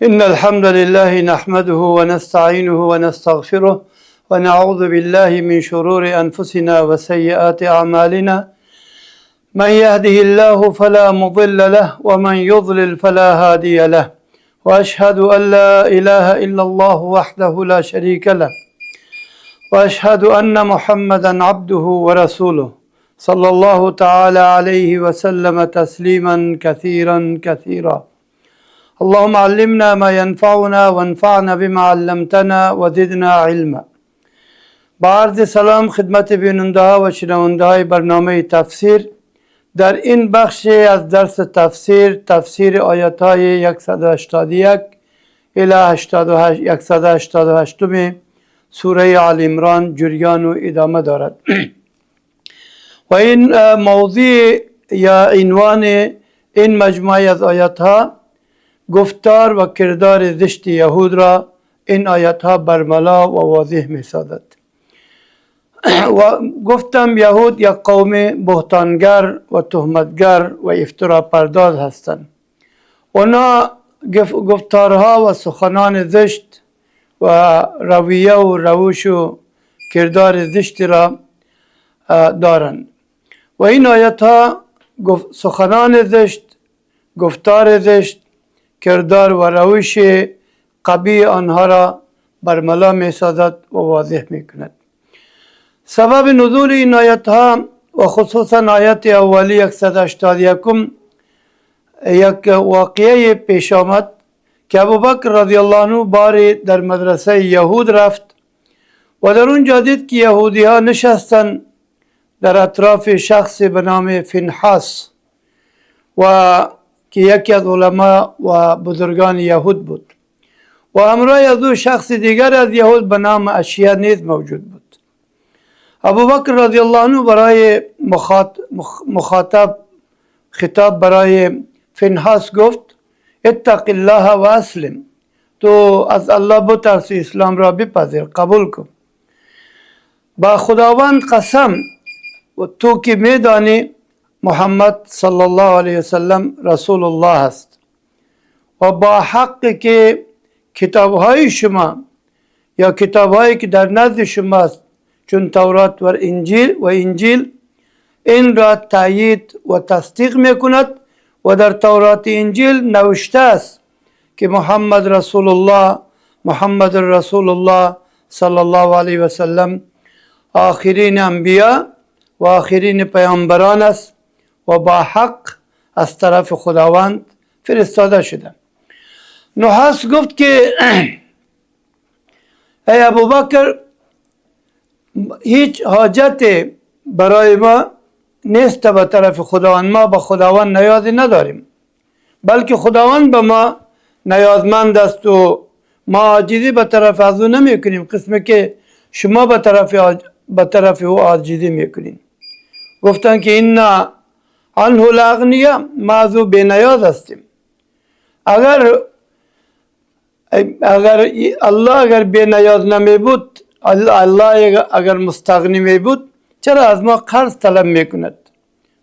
إن الحمد لله نحمده ونستعينه ونستغفره ونعوذ بالله من شرور أنفسنا وسيئات أعمالنا. من يهده الله فلا مضل له ومن يضلل فلا هادي له. وأشهد أن لا إله إلا الله وحده لا شريك له. وأشهد أن محمدا عبده ورسوله صلى الله تعالى عليه وسلم تسليما كثيرا كثيرا. اللهم علمنا ما ينفعنا وانفعنا بما علمتنا وزدنا علما. با عرض سلام خدمت بیننده ها و شنونده های برنامه تفسیر. در این بخش از درس تفسیر آیات های 181 الی 188 سوره آل عمران جریان و ادامه دارد. و این موضوع یا عنوان این مجموعه از آیات ها گفتار و کردار زشت یهود را این آیات ها برملا و واضح می سازد. و گفتم یهود یک قوم بهتانگر و تهمتگر و افترا پرداز هستند. اونا گفتارها و سخنان زشت و رویه و روش و کردار زشت را دارند و این آیات ها سخنان زشت، گفتار زشت، کردار و روش قبیح آنها را برملا می سازد و واضح می کند. سبب نزول این آیات ها و خصوصا آیت اولی 181 یک واقعه پیش آمد که ابوبکر رضی الله عنه باری در مدرسه یهود رفت و در اونجا دید که یهودی ها نشستن در اطراف شخص به نام فینحاس و که یکی از علما و بزرگان یهود بود و همراه از او شخص دیگر از یهود به نام اشیا نیز موجود بود. ابوبکر رضی الله عنه برای خطاب برای فینحاس گفت اتق الله و اسلم، تو از الله بترس، اسلام را بپذیر، قبول کن. با خداوند قسم و تو که میدانی محمد صلی الله علیه وسلم رسول الله است و با حق که کتابهای شما یا کتابهایی که در نزد شما است چون تورات و انجیل این را تایید و تصدیق میکند و در تورات انجیل نوشته است که محمد رسول الله صلی الله علیه وسلم آخرین انبیا و آخرین پیامبران است و با حق از طرف خداوند فرستاده شده. نحاس گفت که ای ابوبکر، هیچ حاجت برای ما نیست به طرف خداوند، ما به خداوند نیازی نداریم، بلکه خداوند به ما نیازمند است و ما عاجزی به طرف از او نمی کنیم، قسمی که شما به طرف او عاجزی می کنیم. گفتن که این عنه الاغنیا، ما از او بی نیاز هستیم. اگر الله بی نیاز نمی بود، الله اگر مستغنی می بود، چرا از ما قرض طلب میکند؟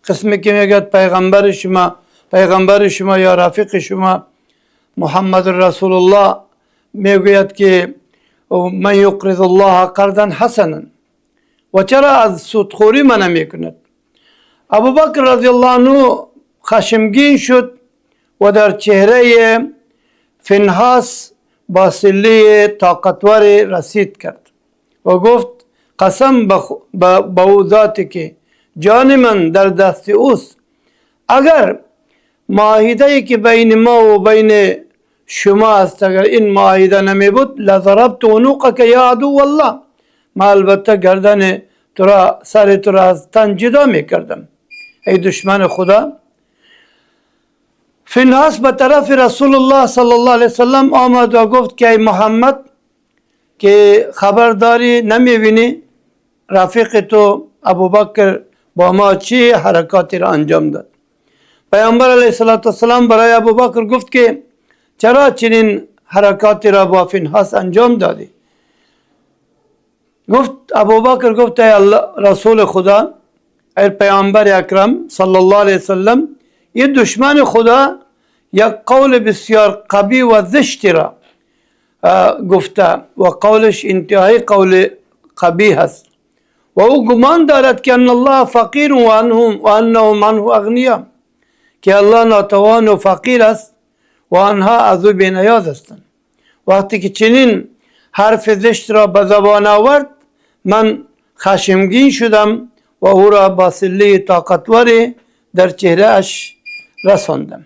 قسمی که میگه پیغمبر شما یا رفیق شما محمد رسول الله میگوید که من یقرض الله قرضا حسنا، و چرا از سودخوری منع میکند؟ ابوبکر رضی الله عنه خشمگین شد و در چهره فینحاس با سلی طاقتور رسید کرد و گفت قسم به او ذاتی که جان من در دست اوست، اگر معاهده که بین ما و بین شما است، اگر این معاهده نمی بود لضربت عنقک یا عدو الله، ما البته گردن تو را، سر تو را از تن جدا می کردم ای دشمن خدا. فینحاس به طرف رسول الله صلی الله علیه وسلم آمد و گفت که ای محمد، که خبرداری نمی بینی رفیق تو ابوبکر با ما چی حرکاتی را انجام داد؟ پیامبر علیه السلام برای ابوبکر گفت که چرا چنین حرکاتی را با فینحاس انجام دادی؟ گفت ابوبکر گفت ای رسول خدا، ای پیامبر اکرم صلی الله علیه وسلم، یہ دشمن خدا یک قول بسیار قبیح و زشتی را گفته و قولش انتهای قول قبیح است و او گمان دارد که ان الله فقیر و انهم عنه اغنیا، که الله ناتوان و فقیر است و آنها از او بی‌نیاز هستند. وقتی که چنین حرف زشت را به زبان آورد، من خشمگین شدم و او را با صله طاقتوری در چهره اش رساندم.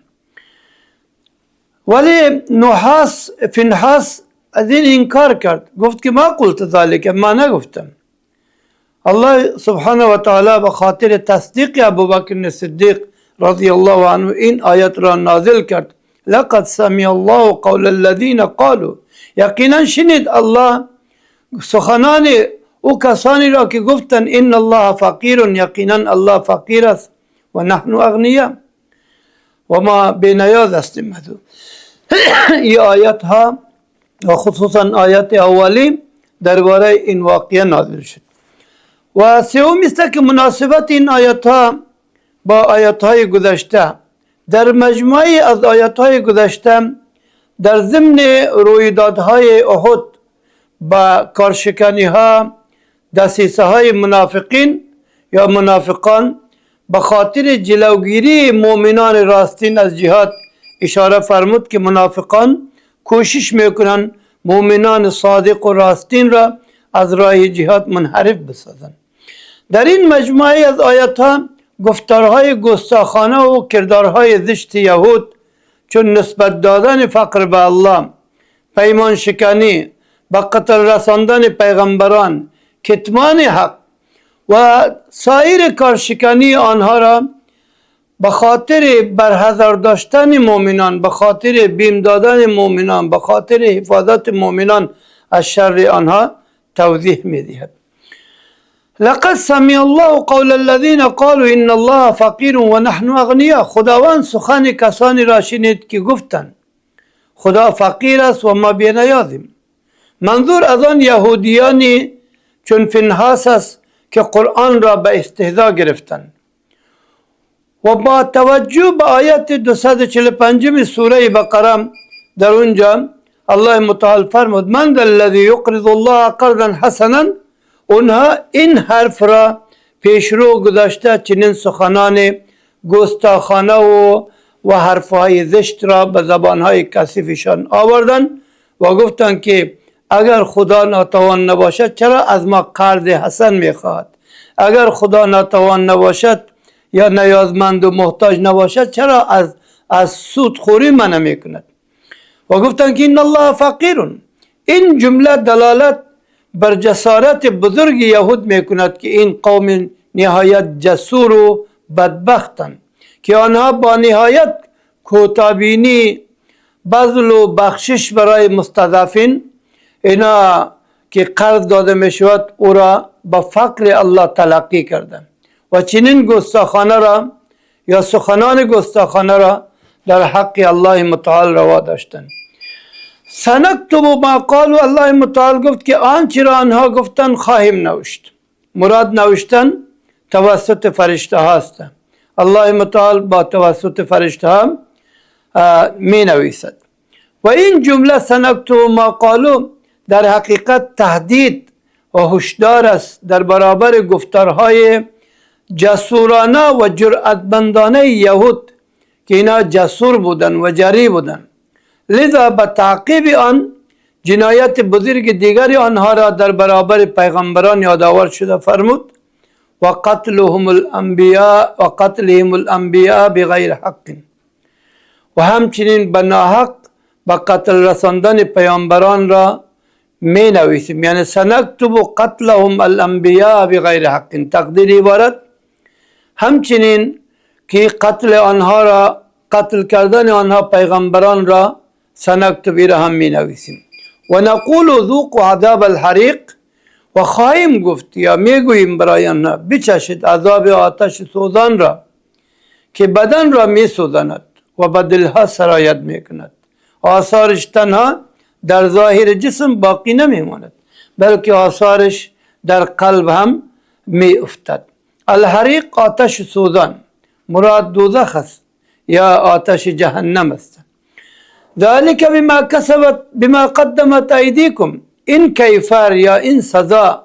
ولی فنحاس از این انکار کرد، گفت که ما قلت ذلك، ما نگفتم. الله سبحانه و تعالی به خاطر تصدیق ابوبکر صدیق رضی الله عنه این آیت را نازل کرد: لقد سمع الله قول الذين قالوا، یقینا شنید الله سخنان او کسانی را که گفتند ان الله فقیر، یقینا الله فقیر است و نحن اغنیا و ما بی‌نیاز هستیم. این آیت ها و خصوصا آیت اولی درباره این واقعه نازل شد. و سوم است که مناسبت این آیت ها با آیت های گذشته، در مجموعه از آیت های گذشته در ضمن رویدادهای احد با کارشکنی ها، دسیسه های منافقین یا منافقان به خاطر جلوگیری مؤمنان راستین از جهاد اشاره فرمود که منافقان کوشش میکنند مؤمنان صادق و راستین را از راه جهاد منحرف بسازند. در این مجموعه از آیات ها گفتارهای گستاخانه و کردارهای زشت یهود، چون نسبت دادن فقر به الله، پیمان شکنی، به قتل رساندن پیغمبران، کتمان حق و سایر کارشکنی آنها را به خاطر برحذر داشتن مؤمنان، به خاطر بیم دادن مؤمنان، به خاطر حفاظت مؤمنان از شر آنها توضیح می‌دهد. لقد سمع الله قول الذين قالوا ان الله فقیر و نحن اغنیا، خداوند سخن کسانی را شنید که گفتند خدا فقیر است و ما بی‌نیازیم. منظور از آن یهودیانی چون فنحاس است که قرآن را به استهزا گرفتند. و با توجه به آیت 245 سوره بقره، در اونجا الله متعال فرمود: من ذا الذی یقرض الله قرضا حسنا، اونها این حرف را پیشرو گذاشته چنین سخنان گستاخانه و حرفهای زشت را به زبانهای کثیفشان آوردند و گفتند که اگر خدا ناتوان نباشد چرا از ما قرض حسن میخواهد؟ اگر خدا ناتوان نباشد یا نیازمند و محتاج نباشد چرا از سود خوری منع میکند؟ و گفتند که این الله فقیر. این جمله دلالت بر جسارت بزرگ یهود میکند که این قوم نهایت جسور و بدبختند که آنها با نهایت کوتاه‌بینی، بذل و بخشش برای مستضعفین، اینا که قرض داده میشود او را به فقر الله تلقی کردند و چنین گستاخانه را یا سخنان گستاخانه را در حق الله متعال روا داشتند. سنکتب ما قالوا، الله متعال گفت که آنچه را آنها گفتند خواهیم نوشت. مراد نوشتن توسط فرشته هاست. الله متعال با توسط فرشته ها می نویسد. و این جمله سنکتب ما قالوا در حقیقت تهدید و هشدار است در برابر گفتارهای جسورانه و جرأتمندانه یهود که اینا جسور بودن و جری بودن. لذا به تعقیب آن جنایت بزرگ دیگری آنها را در برابر پیغمبران یادآور شده فرمود: و قتلهم الانبیاء بغیر حق، و همچنین به ناحق به قتل رساندن پیامبران را می نویسیم. یعنی سنکتب قتلهم الانبیاء بغیر حق، تقدیر عبارت همچنین که قتل آنها را، قتل کردن آنها پیغمبران را سنکتب را هم می نویسیم. و نقول ذوقوا عذاب الحریق، و خواهیم گفت یا می گوییم برای آنها بچشید عذاب آتش سوزان را که بدن را می سوزاند و به دلها سرایت می کند. آثارش تنها در ظاهر جسم باقی نمی ماند بلکه آثارش در قلب هم می افتد. الحریق آتش سوزان، مراد دوزخ است. یا آتش جهنم است. ذلك بما قدمت ایدیکم، این کیفر یا این سزا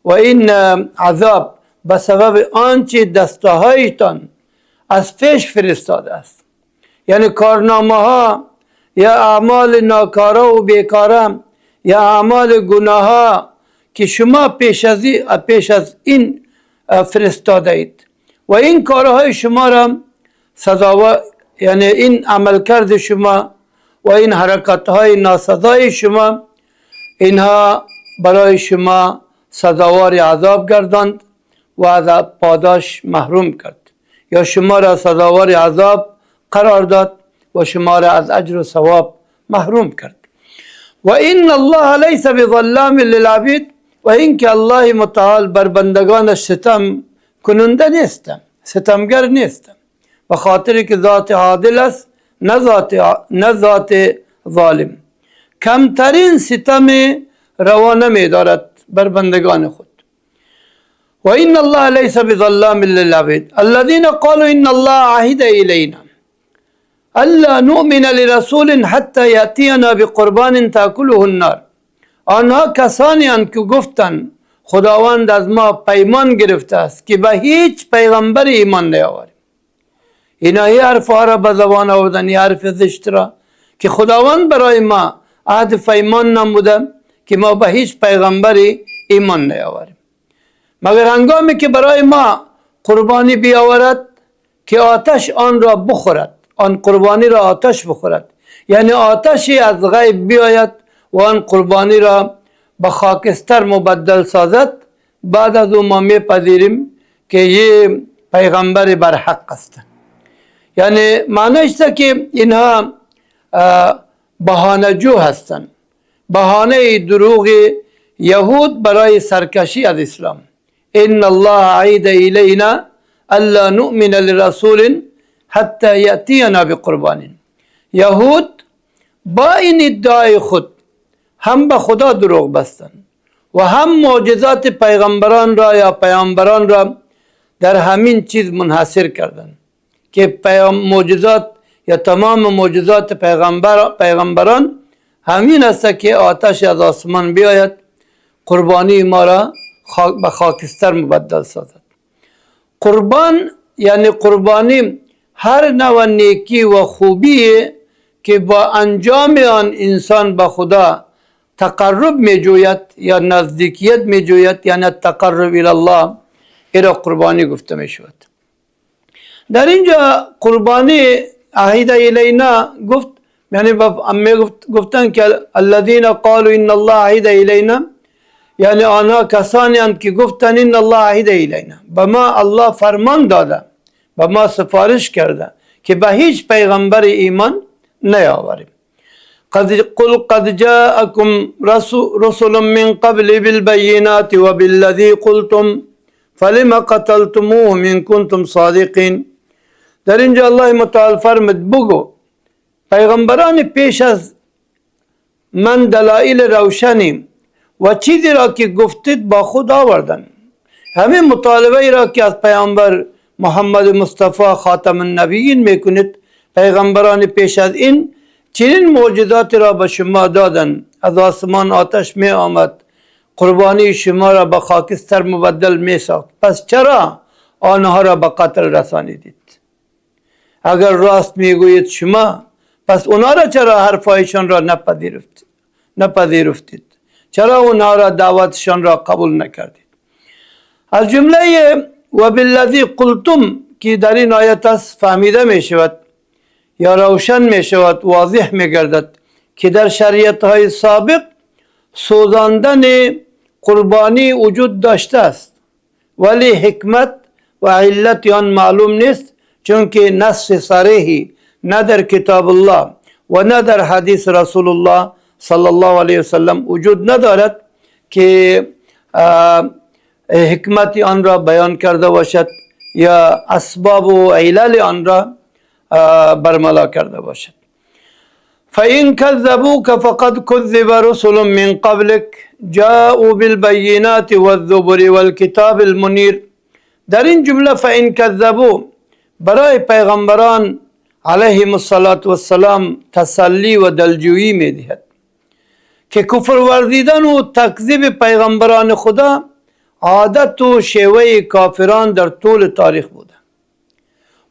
و این عذاب به سبب آنچه دستهایتان از پیش فرستاده است. یعنی کارنامه ها یا اعمال ناکاره و بیکاره یا اعمال گناه ها که شما پیش از این فرستاده اید و این کارهای شما را سزاوار، یعنی این عملکرد شما و این حرکت های ناسزای شما، اینها برای شما سزاوار عذاب گرداند و از پاداش محروم کرد، یا شما را سزاوار عذاب قرار داد و شما را از اجر و ثواب محروم کرد. و این الله لیس بظلام للعبید، و اینکه الله متعال بر بندگانش ستم کننده نیست، ستمگر نیست، و خاطر که ذات عادل است نه ذات ظالم. کمترین ستم روا نمی دارد بر بندگان خود. و این الله لیس بظلام للعبید الذين قالوا ان الله عهد الینا الا نؤمن لرسول حتى یأتینا بقربان تأکله النار. آنها کسانی اند که گفتند خداوند از ما پیمان گرفته است که به هیچ پیغمبر ایمان نیاوریم. اینا این حرف ها را به زبان آوردن، این حرف زشت را که خداوند برای ما عهد پیمان نموده که ما به هیچ پیغمبری ایمان نیاوریم، مگر هنگامی که برای ما قربانی بیاورد که آتش آن را بخورد، آن قربانی را آتش بخورد، یعنی آتشی از غیب بیاید و آن قربانی را به خاکستر مبدل سازد، بعد از او ما میپذیریم که یه پیغمبر برحق است. یعنی معنیش که اینها بهانه‌جو هستند، بهانه دروغ یهود برای سرکشی از اسلام. ان الله عهد الینا الا نؤمن لرسول حتی یأتینا بقربان. یهود با این ادعای خود هم به خدا دروغ بستند و هم معجزات پیغمبران را یا پیامبران را در همین چیز منحصر کردند که معجزات یا تمام معجزات پیغمبران همین است که آتش از آسمان بیاید، قربانی ما را به خاکستر مبدل سازد. قربان یعنی قربانی هر نوع نیکی و خوبی که با انجام آن انسان به خدا تقرب می جوید یا نزدیکیت می جوید، یعنی تقرب الی الله، ایرا قربانی گفته می شود. در اینجا قربانی عهد الینا گفت، یعنی گفتن که الذين قالوا ان الله عهد الینا، یعنی آنها کسانی اند که گفتن ان الله عهد الینا، به ما الله فرمان داده، به ما سفارش کرده که به هیچ پیغمبر ایمان نیاوریم. قد جاءكم رسل من قبل بالبينات وبالذي قلتم فلما قتلتموهم ان كنتم صادقين. در اینجا الله متعال فرمود بگو پیغمبران پیش از من دلایل روشنی و چیزی را که گفتید با خود آوردن. همین مطالبه ای را که از پیامبر محمد مصطفی خاتم النبیین میکنید، پیغمبران پیش از این چنین معجزات را به شما دادن، از آسمان آتش می آمد، قربانی شما را به خاکستر مبدل می ساخت، پس چرا آنها را به قتل رسانیدید؟ اگر راست میگویید شما، پس اونا را چرا حرفایشان را نپذیرفتید؟ چرا اونا را دعوتشان را قبول نکردید؟ از جمله و بالذی قلتم که در این آیت است فهمیده می شود یا روشن می شود، واضح می گردد که در شریعت های سابق سوزاندن قربانی وجود داشته است، ولی حکمت و علت آن معلوم نیست، چون که نص صریحی نه در کتاب الله و نه در حدیث رسول الله صلی الله علیه وسلم وجود ندارد که حکمت آن را بیان کرده باشد یا اسباب و علل آن را برملا کرده باشد. فَإِنْ كَذَّبُوكَ فَقَدْ كُذِّبَ رُسُلٌ مِّن قَبْلِكَ جَاءُوا بِالْبَيِّنَاتِ وَالزُّبُرِ وَالْكِتَابِ الْمُنِيرِ. در این جمله فَإِنْ كَذَّبُوا برای پیغمبران علیهم السلام تسلی و دلجویی می دهد که کفر ورزیدن و تکذیب پیغمبران خدا عادت و شیوه کافران در طول تاریخ بوده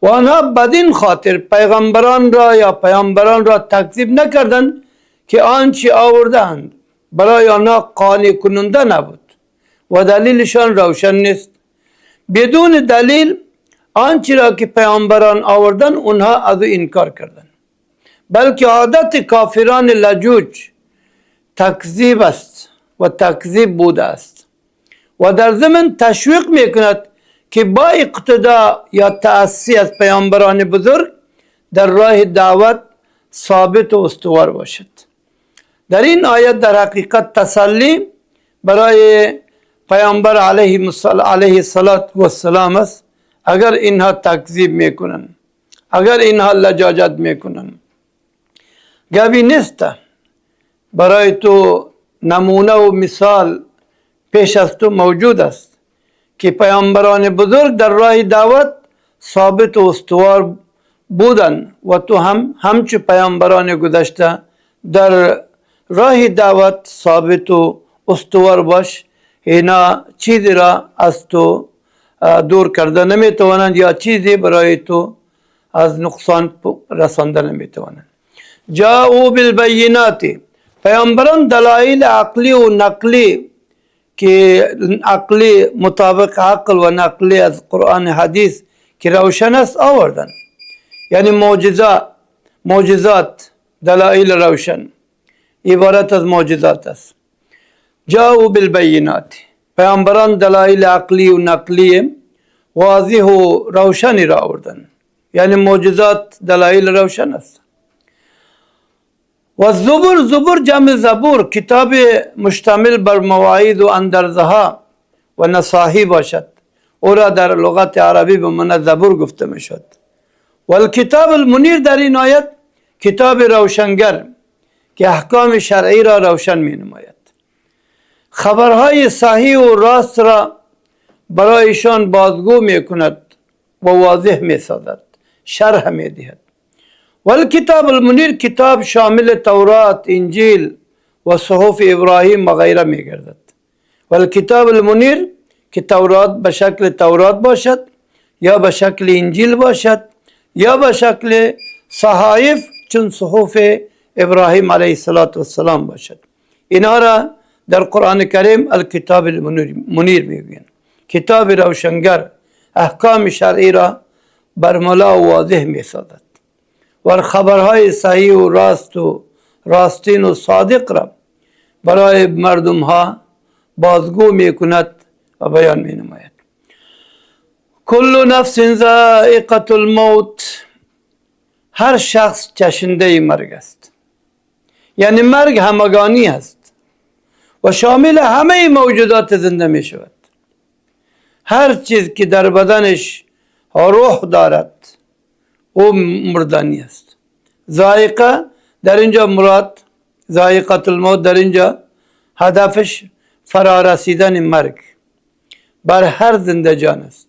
و آنها بدین خاطر پیغمبران را یا پیامبران را تکذیب نکردند که آنچه آوردند برای آنها قانع کننده نبود و دلیلشان روشن نیست. بدون دلیل آنچه را که پیامبران آوردن اونها از او انکار کردند. بلکه عادت کافران لجوج تکذیب است و تکذیب بوده است و در ضمن تشویق میکند که با اقتدا یا تأسی از پیامبران بزرگ در راه دعوت ثابت و استوار باشد. در این آیت در حقیقت تسلی برای پیامبر علیه السلام است. اگر اینها تکذیب میکنن، اگر اینها لجاجت میکنن، گوی نیست برای تو نمونه و مثال پیش از تو موجود است که پیامبران بزرگ در راه دعوت ثابت و استوار بودن و تو همچو پیامبران گذشته در راه دعوت ثابت و استوار باش. اینا چیزی را از تو دور کرده نمیتوانند یا چیزی برای تو از نقصان رسانده نمیتوانند. جاءوا بالبینات، پیامبران دلایل عقلی و نقلی که عقلی مطابق عقل و نقلی از قرآن حدیث که روشن است آوردن، یعنی معجزات دلایل روشن عبارت از معجزات است. جاءوا بالبینات، پیامبران دلایل عقلی و نقلی واضح و روشنی را آوردن، یعنی معجزات دلایل روشن است. و زبور جمع زبور کتاب مشتمل بر مواعظ و اندرزها و نصاحی باشد، او را در لغت عربی به معنی زبور گفته می شد. و الکتاب المنیر در این آیت کتاب روشنگر که احکام شرعی را روشن می نماید، خبرهای صحیح و راست را برایشان بازگو می کند و واضح می سازد، شرح می دهد. و الکتاب المنیر کتاب شامل تورات، انجیل و صحف ابراهیم و غیره می گردد. و الکتاب المنیر که تورات به شکل تورات باشد یا به شکل انجیل باشد یا به شکل صحائف چون صحف ابراهیم علیه السلام باشد. اینا را در قرآن کریم الکتاب المنیر میگویند، کتاب روشنگر احکام شرعی را برملا و واضح می سازد و خبرهای صحیح و راستین و صادق را برای مردم ها بازگو می کند و بیان می نماید. کل نفس ذائقة الموت، هر شخص چشنده مرگ است، یعنی مرگ همگانی است و شامل همه موجودات زنده می شود. هر چیز که در بدنش روح دارد او مردنی است. ذائقه در اینجا مراد ذائقة الموت در اینجا هدفش فرارسیدن مرگ بر هر زنده جان است.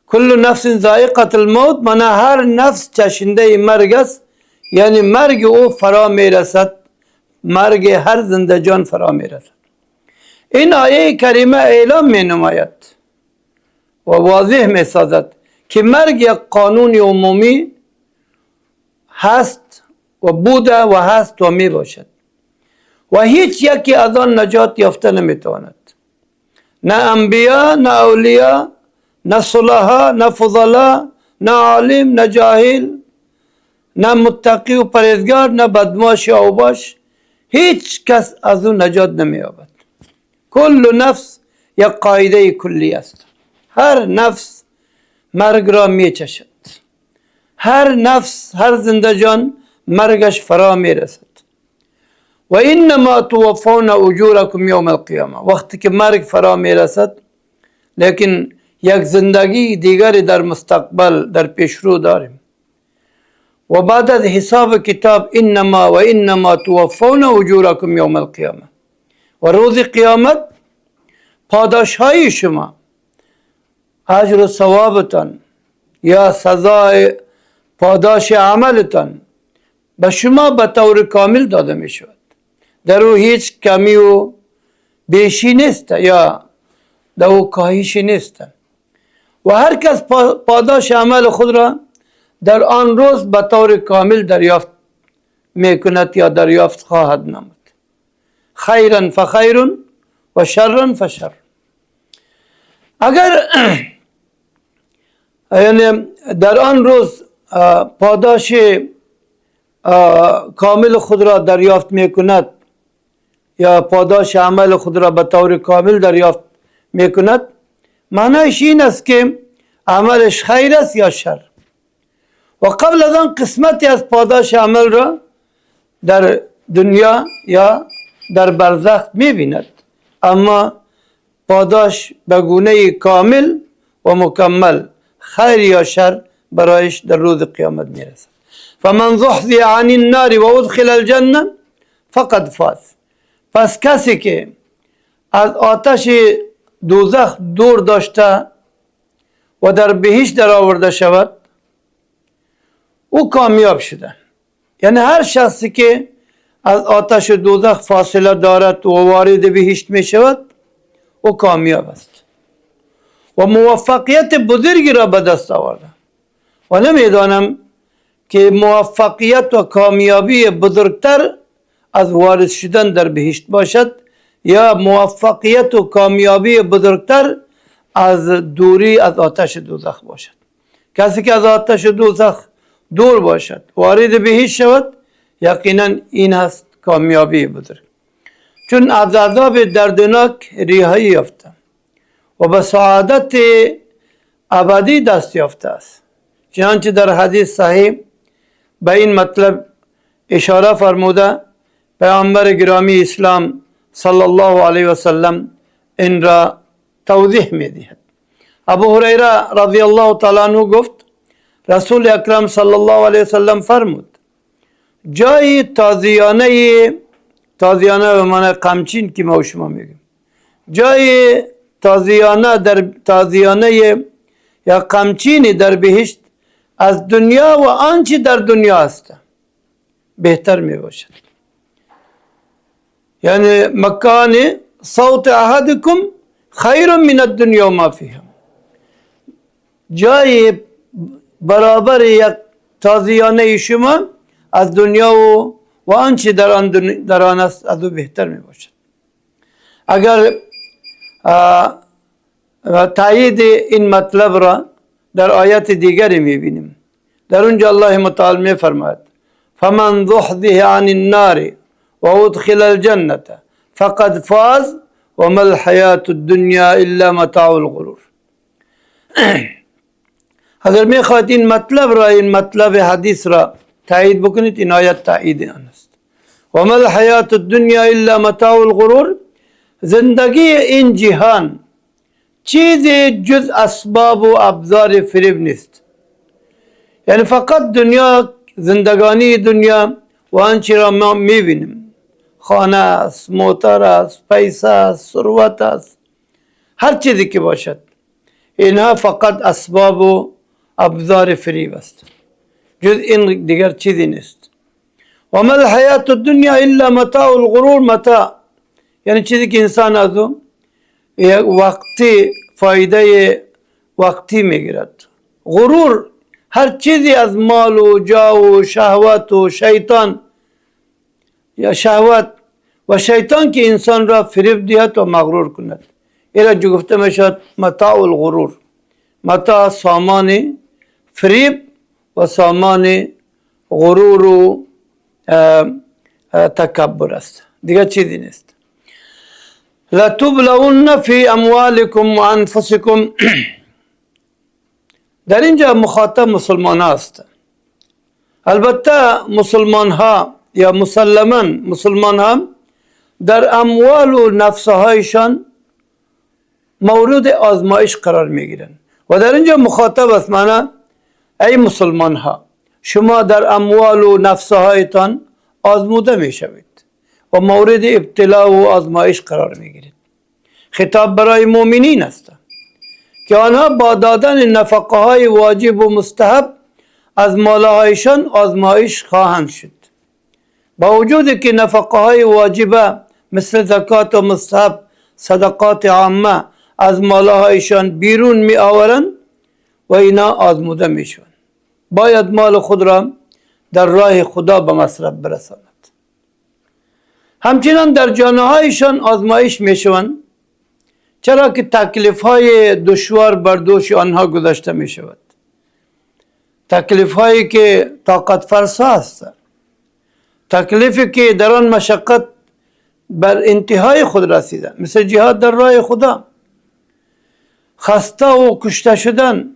کل نفس ذائقة الموت معنی هر نفس چشنده مرگ است، یعنی مرگ او فرا می رسد، مرگ هر زنده جان فرا می رسد. این آیه کریمه اعلام می نماید و واضح می سازد که مرگ یک قانون عمومی هست و بوده و هست و می باشد و هیچ یکی از آن نجات یافته نمی تواند. نه انبیا، نه اولیا، نه صلحا، نه فضلا، نه عالم، نه جاهل، نه متقی و پرهیزگار، نه بدماش یا اوباش، هیچ کس از اون نجات نمی یابد. کل نفس یک قاعده کلی است. هر نفس مرگ را می چشد، هر نفس، هر زنده جان مرگش فرا می رسد. و انما توفون اجورکم یوم القیامه، وقتی که مرگ فرا می رسد لیکن یک زندگی دیگری در مستقبل در پیشرو داریم و بعد از حساب کتاب انما توفون اجورکم یوم القیامه، و روز قیامت پاداش های شما، اجر و ثوابتان یا سزای پاداش عملتان به شما به طور کامل داده می شود. در او هیچ کمی و بیشی نیست یا در او کاهشی نیست و هر کس پاداش عمل خود را در آن روز به طور کامل دریافت می کند یا دریافت خواهد نمود. خیرا فخیر و شرا فشر. اگر یعنی در آن روز پاداش کامل خود را دریافت می کند یا پاداش عمل خود را به طور کامل دریافت می کند، معنیش این است که عملش خیر است یا شر و قبل از آن قسمتی از پاداش عمل را در دنیا یا در برزخ می بیند، اما پاداش به گونه کامل و مکمل خیر یا شر برایش در روز قیامت می رسد. فمن زحزح عن النار و ادخل الجنه فقد فاز. پس کسی که از آتش دوزخ دور داشته و در بهشت در آورده شود او کامیاب شده. یعنی هر شخصی که از آتش دوزخ فاصله دارد و وارد بهشت می شود او کامیاب است و موفقیت بزرگی را به دست آورده و نمیدانم که موفقیت و کامیابی بزرگتر از وارد شدن در بهشت باشد یا موفقیت و کامیابی بزرگتر از دوری از آتش دوزخ باشد. کسی که از آتش دوزخ دور باشد وارد بهشت شود یقینا این هست کامیابی بزرگ، چون از عذاب دردناک رهایی یافته و به سعادت ابدی دست یافته است. چنانچه در حدیث صحیح به این مطلب اشاره فرموده پیامبر گرامی اسلام صلی الله علیه و سلم این را توضیح می دهد. ابو هریره رضی الله تعالی عنه گفت رسول اکرم صلی الله علیه و سلم فرمود جای تازیانه به معنی قمچین که ما شما میگیم، جای تازیانه یا قمچینی در بهشت از دنیا و آنچه در دنیا است بهتر می باشد. یعنی مکان صوت احدکم خیر من الدنیا و ما فیها. جای برابر یک تازیانه شما از دنیا و آنچه در آن است از او بهتر می باشد. اگر تایید این مطلب را در آیات دیگری می بینیم. در اونجا الله متعال می فرماید فمن زحزح عن النار و ادخل الجنه فقد فاز وما الحیات الدنیا الا متاع الغرور. اگر می خواهید این مطلب حدیث را تایید بکنید این آیت تایید آن است. وما الحیات الدنیا الا متاع الغرور. زندگی این جهان چیزی جز اسباب و ابزار فریب نیست. یعنی فقط دنیا، زندگانی دنیا و آنچه را ما میبینیم، خانه است، موتر است، پیسه است، ثروت است، هر چیزی که باشد اینها فقط اسباب و ابزار فریب است، جز این دیگر چیزی نیست. و ما الحیات الدنیا الا متاع الغرور. متاع یعنی چیزی که انسان از اون وقتی فایده وقتی میگیرد. غرور هر چیزی از مال و جاه و شهوت و شیطان یا شهوت و شیطان که انسان را فریب دهد و مغرور کند، اینا جو گفته میشد متاع الغرور. متاع سامان فریب و سامان غرور و تکبر است، دیگر چیزی نیست. لتبلون فی اموالکم و انفسکم. در اینجا مخاطب مسلمان است. البته مسلمان ها یا مسلمان ها در اموال و نفسهایشان مورد آزمایش قرار می گیرند و در اینجا مخاطب است. معنی ای مسلمان ها شما در اموال و نفسهایتان آزموده می شوید و مورد ابتلا و آزمایش قرار می گیرید. خطاب برای مؤمنین است که آنها با دادن نفقه های واجب و مستحب از مالهایشان آزمایش خواهند شد. با وجود که نفقه های واجبه مثل زکات و مستحب صدقات عامه از مالهایشان بیرون می آورند و اینا آزموده می شوند. باید مال خود را در راه خدا به مصرف برساند. همچنین در جانهایشان آزمایش می شوند، چرا که تکلیف های دشوار بر دوش آنها گذاشته می شود. تکلیف هایی که طاقت فرسا هستند، تکلیفی که در آن مشقت بر انتهای خود رسیدن، مثل جهاد در راه خدا، خسته و کشته شدن،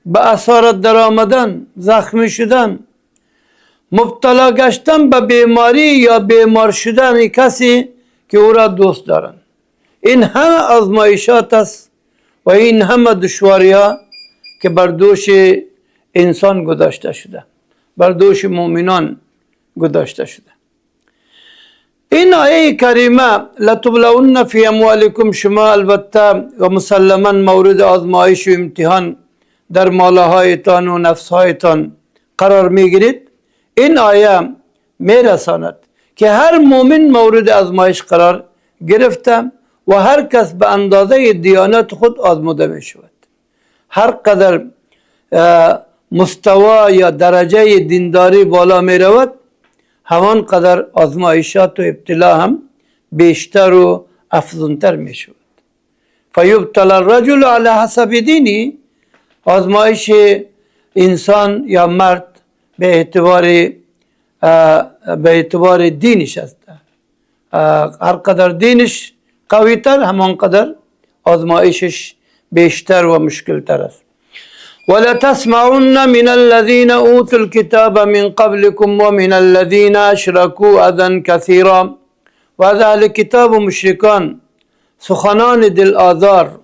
به اسارت در آمدن، زخمی شدن، مبتلا گشتن به بیماری یا بیمار شدن کسی که او را دوست دارند. این همه آزمایشات است و این همه دشواری ها که بر دوش انسان گذاشته شده، بر دوش مؤمنان گذاشته شده. این آیه کریمه لتبلون فی اموالکم، شما البته و مسلما مورد آزمایش و امتحان در مالهایتان و نفسهایتان قرار میگیرید. این آیه میرساند که هر مؤمن مورد آزمایش قرار گرفته و هر کس به اندازه دیانت خود آزموده می شود. هر قدر مستوا یا درجه دینداری بالا می رود، همان قدر آزمایشات و ابتلا هم بیشتر و افزونتر می شود. فیبتلی الرجل علی حسب دینی، آزمایش انسان یا مرد به اعتبار دینش است. هر قدر دینش قوی تر، همان قدر آزمایشش بیشتر و مشکل تر است. ولتسمعن من الذين اوتوا الكتاب من قبلكم ومن الذين اشركوا اذى كثيرا. و از اهل کتاب و مشرکان سخنان دل آزار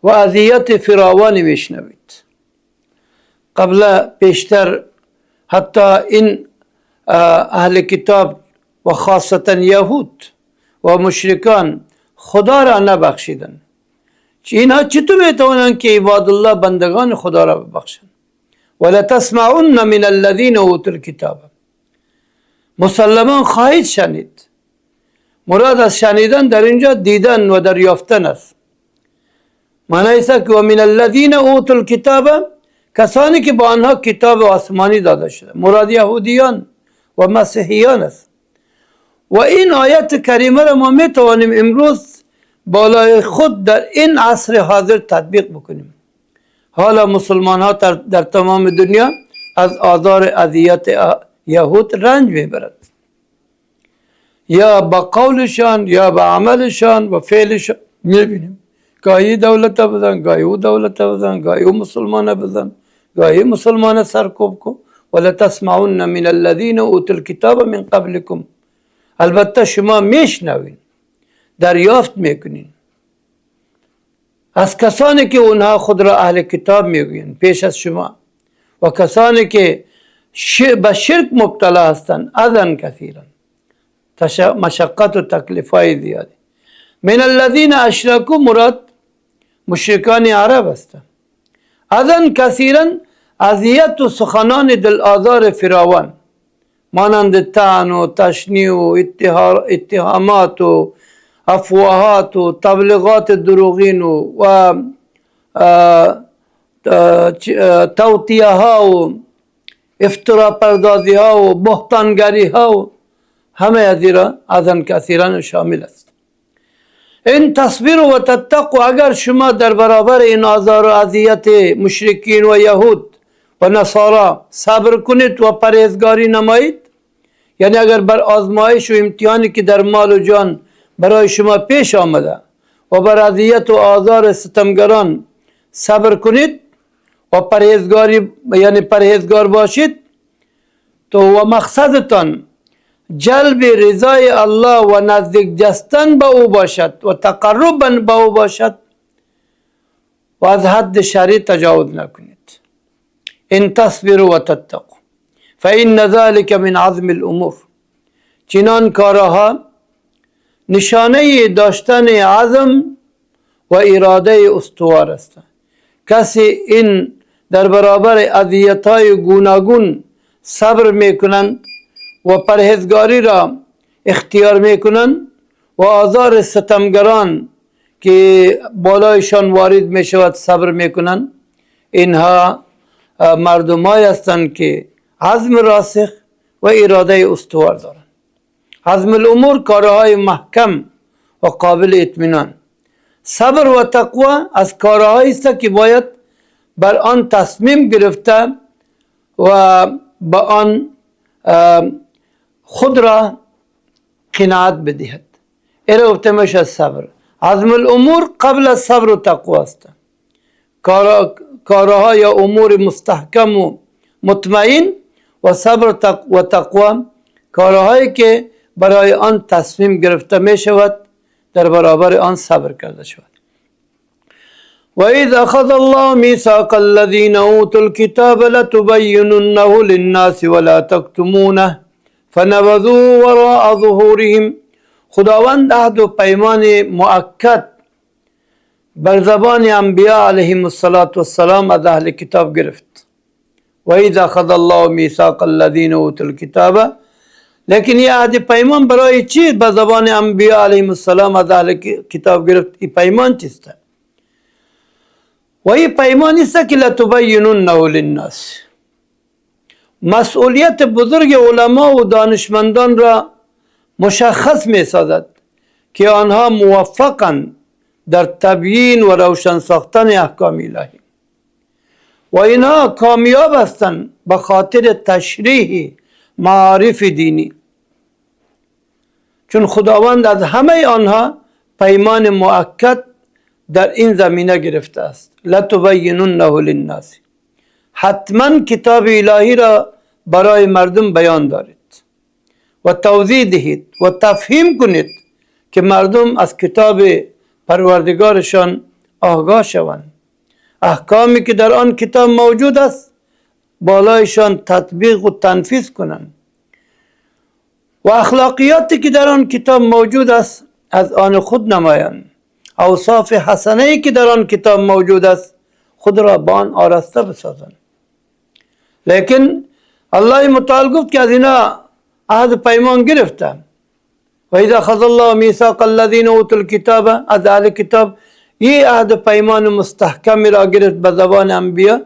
و اذیت فراوانی میشنوید. قبل پیشتر حتی این اهل کتاب و خاصتا یهود و مشرکان خدا را نبخشیدن. اینها چطور میتوانند که عباد الله بندگان خدا را ببخشند؟ ولا تسمعون من الذين اوتوا الكتاب، مسلمان خواهید شنید. مراد از شنیدن در اینجا دیدن و دریافتن است. معنی است که و من الذين اوتوا الكتاب، کسانی که با آنها کتاب آسمانی داده شده، مراد یهودیان و مسیحیان است. و این آیت کریمه را ما میتوانیم امروز بالای خود در این عصر حاضر تطبیق بکنیم. حالا مسلمان ها در تمام دنیا از آزار اذیت یهود رنج میبرند، یا با قولشان یا با عملشان و فعلشان. میبینیم گاهی دولت بزن، گاهی او دولت بزن، گاهی او مسلمان بزن، گاهی مسلمان سرکوب کو. ولا تسمعون من الذين اوتوا الكتاب من قبلكم، البته شما میشنوین، دریافت میکنین از کسانی که اونها خود را اهل کتاب میگویند پیش از شما، و کسانی که به شرک مبتلا هستند اذن کثیرا، مشقت و تکلیفای زیادی. من الذین اشرکوا، مراد مشرکان عرب هستند. اذن کثیرا، اذیت و سخنان دل آزار فراوان، مانند طعن و تشنیع و اتهامات و افواهات و تبلیغات دروغین و توطیه ها و افترا پردازی ها و بهتانگری ها و همه از را اذن کثیرا شامل است. این تصبیر و تتقوا، اگر شما در برابر این آزار و اذیت مشرکین و یهود و نصارا صبر کنید و پرهیزگاری نمایید، یعنی اگر بر آزمایش و امتحانی که در مال و جان برای شما پیش آمده و بر اذیت و آزار ستمگران صبر کنید و پرهیزگاری یعنی پرهیزگار باشید، تو و مقصدتان جلب رضای الله و نزدیک جستن به او باشد و تقرب به او باشد و از حد شرعی تجاوز نکنید. ان تصبروا و تتقوا فإن ذلك من عزم الامور، چنان کارها نشانه داشتن عزم و اراده استوار است. کسی این در برابر اذیت‌های گوناگون صبر میکنند و پرهیزگاری را اختیار میکنند و آزار ستمگران که بالایشان وارد میشود صبر میکنند، اینها مردمایی هستند که عزم راسخ و اراده استوار دارند. عزم الامور کارهای محکم و قابل اطمینان. صبر و تقوا از کارهایی است که باید بر آن تصمیم گرفته و به آن خود را قناعت بدهد. ایره گفته میشه صبر. عزم الامور قبل از صبر و تقوا است. کارها یا امور مستحکم و مطمئن و صبر و تقوا کارهایی که برای آن تصمیم گرفته می شود در برابر آن صبر کرده شود. وَإِذْ أَخَذَ اللَّهُ مِيثَاقَ الَّذِينَ أُوتُوا الْكِتَابَ لَتُبَيِّنُنَّهُ لِلنَّاسِ وَلَا تَكْتُمُونَهُ فَنَبَذُوهُ وَرَاءَ ظُهُورِهِمْ. خداوند عهد و پیمان مؤکد بر زبان انبیاء علیهم السلام از اهل کتاب گرفت. وَإِذْ أَخَذَ اللَّهُ مِيثَاقَ الَّذِينَ أُوتُوا الْكِتَابَ، لیکن یہ عهد پیمان برای چی به زبان انبیاء علیهم السلام از اهل کتاب گرفت؟ این پیمان چیست؟ و این پیمان است که لتبیننه للناس. مسئولیت بزرگ علما و دانشمندان را مشخص می سازد که آنها موفقند در تبیین و روشن ساختن احکام الهی و اینها کامیاب هستند به خاطر تشریح معارف دینی، چون خداوند از همه آنها پیمان مؤکد در این زمینه گرفته است. لتبیننه للناس، حتما کتاب الهی را برای مردم بیان دارید و توضیح دهید و تفهیم کنید که مردم از کتاب پروردگارشان آگاه شوند. احکامی که در آن کتاب موجود است بالایشان تطبیق و تنفیذ کنند و اخلاقیاتی که در آن کتاب موجود است از آن خود نمایند. اوصاف حسنه ای که در آن کتاب موجود است خود را با آن آراسته بسازند. لیکن الله متعال گفت که از اینا عهد پیمان گرفته. و اذا اخذ الله میثاق الذین اوتوا الکتاب، از اهل کتاب این عهد پیمان مستحکم را گرفت به زبان انبیا.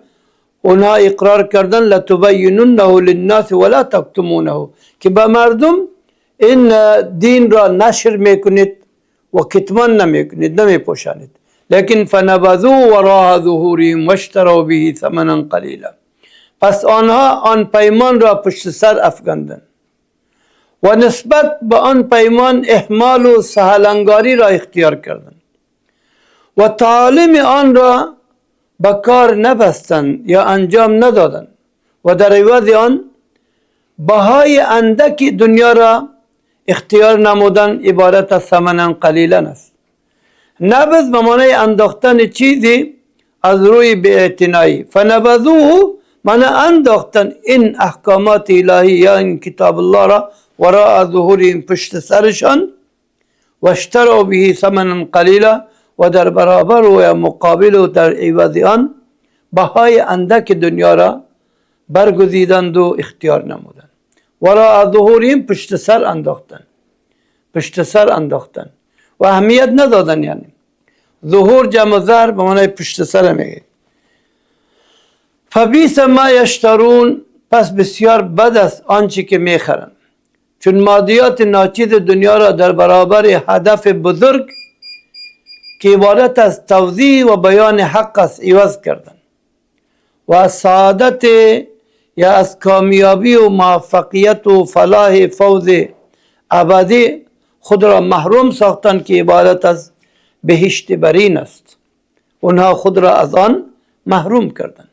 اونها اقرار کردن لتبیننه للناس ولا تکتمونه، که به مردم این دین را نشر میکنید و کتمان نمیکنید، نمیپوشانید. لیکن فنبذوا وراء ظهورهم واشتروا به ثمنا قلیلا، پس آنها آن پیمان را پشت سر افکندند و نسبت به آن پیمان اهمال و سهلانگاری را اختیار کردند و تعالیم آن را به کار نبستند یا انجام ندادند و در عوض آن بهای اندکی دنیا را اختیار نمودن عبارت از ثمنا قلیلا است. نبذ به معنای انداختن چیزی از روی بی‌اعتنایی. فنبذوه معنی انداختن این احکامات الهی یا این کتاب الله را وراء ظهورهم پشت سرشان و اشتروا به ثمنا قلیلا، و در برابر و مقابل و در عوض آن بهای اندک دنیا را برگزیدند و اختیار نمودند. وراء ظهورهم پشت سر انداختن و اهمیت ندادن. یعنی ظهور جمع ظهر به معنی پشت سر میگه. فبیس ما یشترون، پس بسیار بد است آنچه که میخرند، چون مادیات ناچیز دنیا را در برابر هدف بزرگ که عبارت از توضیح و بیان حق است عوض کردند و از سعادت یا از کامیابی و موفقیت و فلاح فوز ابدی خود را محروم ساختند که عبارت از بهشت برین است. اونها خود را از آن محروم کردند.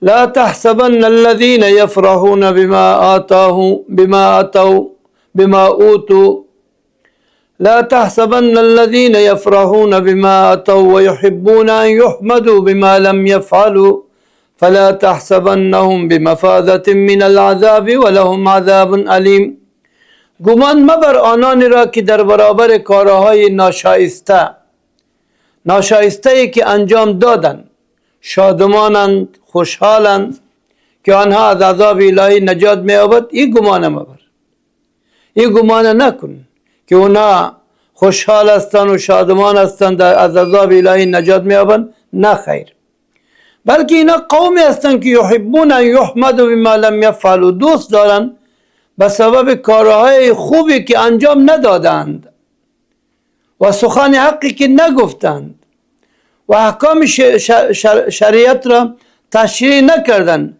لا تحسبن الذين يفرحون بما اوتوا لا تحسبن الذين يفرحون بما أتوا ويحبون أن يحمدوا بما لم يفعلوا فلا تحسبنهم بمفازة من العذاب ولهم عذاب أليم. گمان مبر آنانی را که در برابر کارهای ناشایسته که انجام دادند شادمانند، خوشحالند که آنها از عذاب الهی نجات می‌یابند، این گمان مبر، این گمان نکن که اونها خوشحال هستند و شادمان هستند از عذاب الهی نجات می‌یابند. نه خیر، بلکه اینا قومی هستند که یحبون ان یحمدوا بما لم یفعلوا، دوست دارند به سبب کارهای خوبی که انجام ندادند و سخن حقی که نگفتند و احکام شریعت را تشریع نکردند،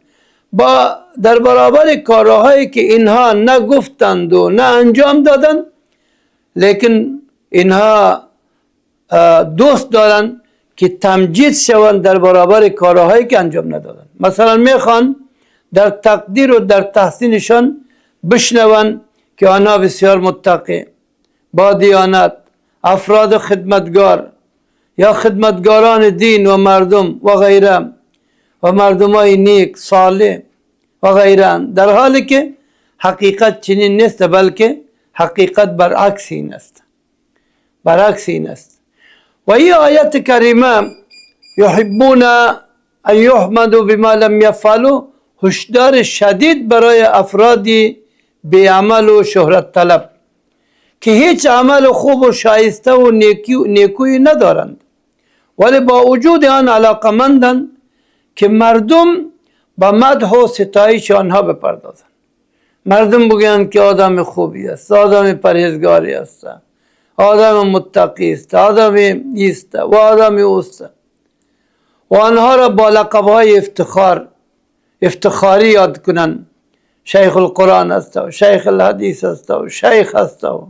با در برابر کارهایی که اینها نگفتند و نه انجام دادند، لیکن اینها دوست دارند که تمجید شوند در برابر کارهایی که انجام ندادند. مثلا میخوان در تقدیر و در تحسینشان بشنوند که آنها بسیار متقی، با دیانت، افراد خدمتگار یا خدمتگاران دین و مردم و غیره و مردمای نیک صالح و غیره، در حالی که حقیقت چنین نیست، بلکه حقیقت برعکس این است. برعکس این است. و این آیت کریمه یحبون ان یحمدوا بما لم یفعلوا هشدار شدید برای افرادی بی عمل و شهرت طلب که هیچ عمل خوب و شایسته و نیکویی ندارند، ولی با وجود آن علاقمندند که مردم با مدح و ستایش آنها بپردازند. مردم بگویند که آدم خوبی است، آدم پرهیزگاری است، آدم متقی است، آدم ایست و آدم اوست، و آنها را با لقب‌های افتخاری یاد کنند. شیخ القرآن است و شیخ الحدیث است و شیخ است و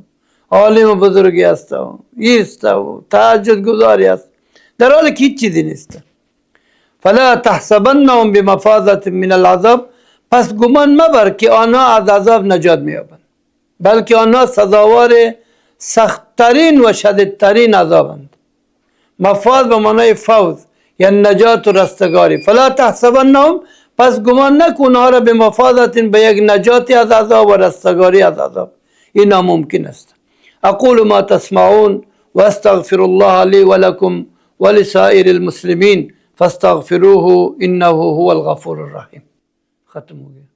عالم بزرگی است و ایست و تهجد گزاری است، در حالی که هیچ چیزی نیست. فلا تحسبنهم بمفازة من العذاب، پس گمان مبر که آنها از عذاب نجات می‌یابند، بلکه آنها سزاوار سخت‌ترین و شدیدترین عذابند. مفاز به معنای فوز، یعنی نجات و رستگاری. فلا تحسبنهم، پس گمان نکن آنها را به مفازة، به یک نجاتی از عذاب و رستگاری از عذاب، این ناممکن است. اقول ما تسمعون واستغفر الله لي ولكم ولسائر المسلمين فاستغفروه انه هو الغفور الرحیم. ختم ہو گیا.